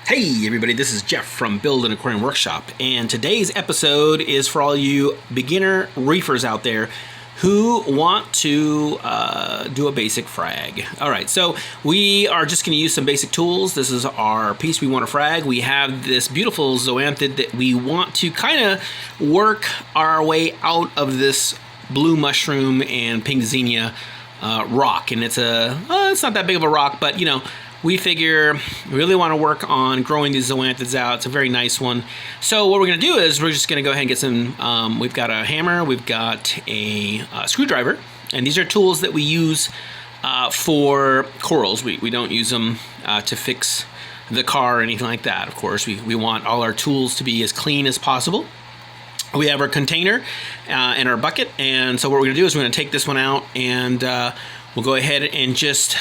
Hey everybody, this is Jeff from Build an Aquarium Workshop, and today's episode is for all you beginner reefers out there who want to do a basic frag. Alright, so we are just going to use some basic tools. This is our piece we want to frag. We have this beautiful zoanthid that we want to kind of work our way out of this blue mushroom and pink xenia rock. And it's not that big of a rock, but you know, we figure we really want to work on growing these zoanthids out. It's a very nice one. So what we're going to do is we're just going to go ahead and get some, we've got a hammer, we've got a screwdriver, and these are tools that we use for corals. We don't use them to fix the car or anything like that. Of course, we want all our tools to be as clean as possible. We have our container and our bucket, and so what we're going to do is we're going to take this one out, and we'll go ahead and just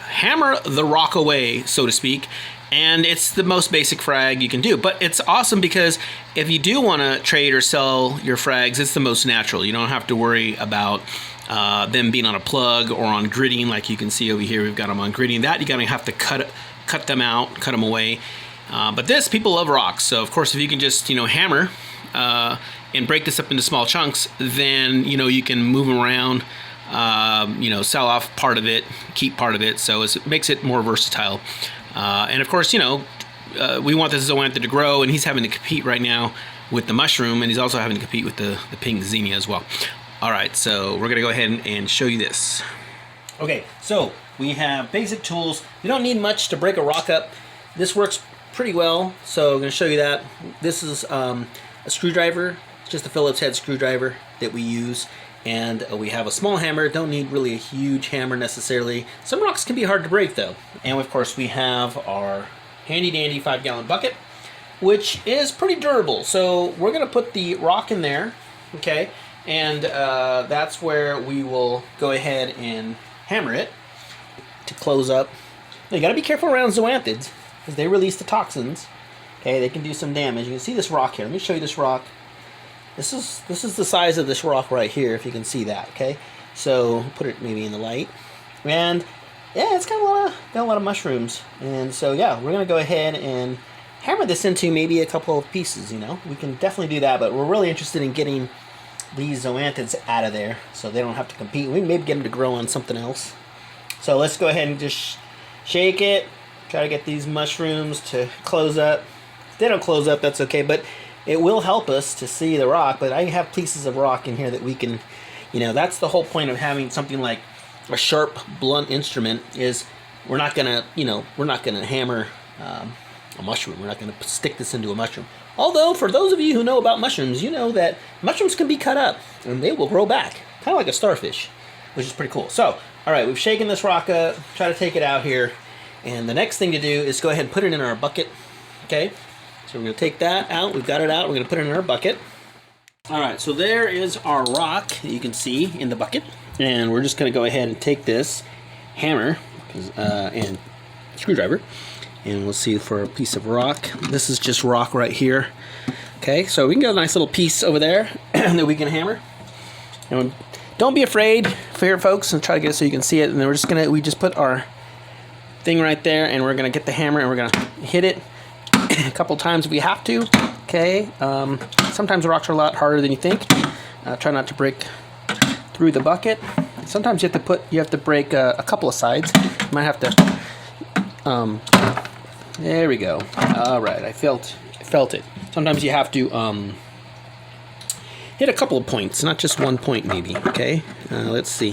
hammer the rock away, so to speak, and it's the most basic frag you can do. But it's awesome because if you do want to trade or sell your frags, it's the most natural. You don't have to worry about them being on a plug or on gridding, like you can see over here. We've got them on gridding. That you're gonna have to cut them out, cut them away. But this, people love rocks, so of course if you can just hammer and break this up into small chunks, then you can move them around. Sell off part of it, keep part of it, so it makes it more versatile. And of course, we want this zoanthid to grow, and he's having to compete right now with the mushroom, and he's also having to compete with the pink xenia as well. All right, so we're gonna go ahead and show you this. Okay, so we have basic tools. We don't need much to break a rock up. This works pretty well, so I'm gonna show you that. This is a screwdriver. It's just a Phillips head screwdriver that we use. And we have a small hammer. Don't need really a huge hammer necessarily. Some rocks can be hard to break though. And of course we have our handy dandy 5-gallon bucket, which is pretty durable. So we're gonna put the rock in there, okay? And that's where we will go ahead and hammer it to close up. Now, you gotta be careful around zoanthids because they release the toxins. Okay, they can do some damage. You can see this rock here. Let me show you this rock. This is the size of this rock right here, if you can see that, okay? So put it maybe in the light. And yeah, it's got a lot of mushrooms. And so yeah, we're gonna go ahead and hammer this into maybe a couple of pieces, We can definitely do that, but we're really interested in getting these zoanthids out of there so they don't have to compete. We can maybe get them to grow on something else. So let's go ahead and just shake it, try to get these mushrooms to close up. If they don't close up, that's okay, but it will help us to see the rock. But I have pieces of rock in here that we can, that's the whole point of having something like a sharp, blunt instrument is we're not gonna hammer a mushroom. We're not gonna stick this into a mushroom. Although, for those of you who know about mushrooms, you know that mushrooms can be cut up and they will grow back, kind of like a starfish, which is pretty cool. So, all right, we've shaken this rock up, try to take it out here, and the next thing to do is go ahead and put it in our bucket, okay? So we're going to take that out. We've got it out. We're going to put it in our bucket. All right, so there is our rock that you can see in the bucket. And we're just going to go ahead and take this hammer and screwdriver. And we'll see for a piece of rock. This is just rock right here. Okay, so we can get a nice little piece over there that we can hammer. And don't be afraid here, folks, and try to get it so you can see it. And then we just put our thing right there, and we're going to get the hammer, and we're going to hit it a couple times if we have to. Okay, sometimes the rocks are a lot harder than you think. Try not to break through the bucket. Sometimes you have to break a couple of sides. You might have to. There we go. All right, I felt it. Sometimes you have to hit a couple of points, not just one point, maybe. Okay, let's see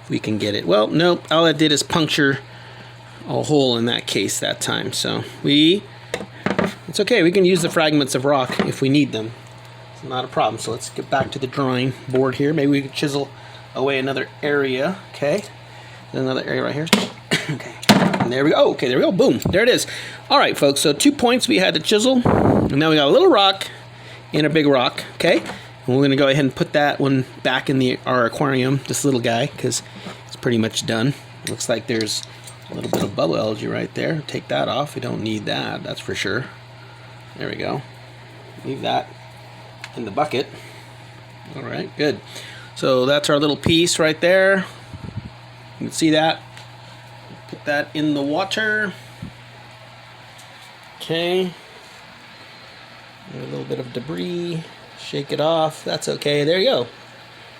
if we can get it. Well, no, all I did is puncture a hole in that case that time. So it's okay, we can use the fragments of rock if we need them. It's not a problem. So let's get back to the drawing board here. Maybe we could chisel away another area. Okay, there's another area right here. Okay, and there we go. Oh, okay, there we go. Boom, there it is. All right, folks, so 2 points we had to chisel. And now we got a little rock and a big rock, okay? And we're gonna go ahead and put that one back in our aquarium, this little guy, because it's pretty much done. Looks like there's a little bit of bubble algae right there. Take that off. We don't need that, that's for sure. There we go. Leave that in the bucket. All right, good. So that's our little piece right there. You can see that. Put that in the water. Okay. A little bit of debris. Shake it off. That's okay. There you go.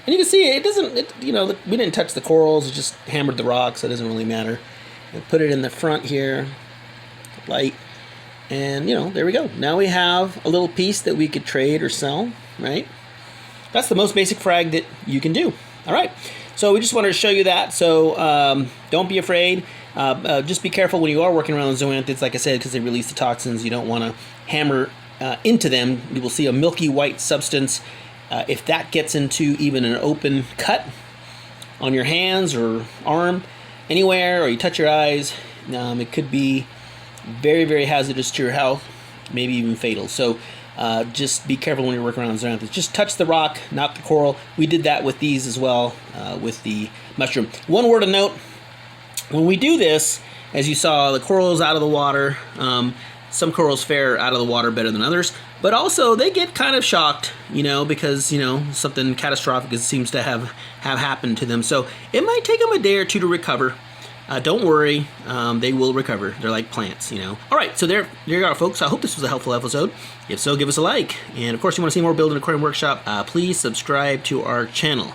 And you can see it doesn't, we didn't touch the corals. It just hammered the rocks, so it doesn't really matter. And put it in the front here. Light. And, there we go. Now we have a little piece that we could trade or sell, right? That's the most basic frag that you can do. All right. So we just wanted to show you that. So don't be afraid. Just be careful when you are working around the zoanthids, like I said, because they release the toxins. You don't want to hammer into them. You will see a milky white substance. If that gets into even an open cut on your hands or arm, anywhere, or you touch your eyes, it could be very, very hazardous to your health, maybe even fatal. So just be careful when you're working around zoanthids. Just touch the rock, not the coral. We did that with these as well, with the mushroom. One word of note, when we do this, as you saw, the coral's out of the water. Some corals fare out of the water better than others, but also they get kind of shocked, because, something catastrophic seems to have happened to them. So it might take them a day or two to recover. Don't worry, they will recover. They're like plants, All right, so there you are, folks. I hope this was a helpful episode. If so, give us a like. And, of course, you want to see more Build an Aquarium Workshop, please subscribe to our channel.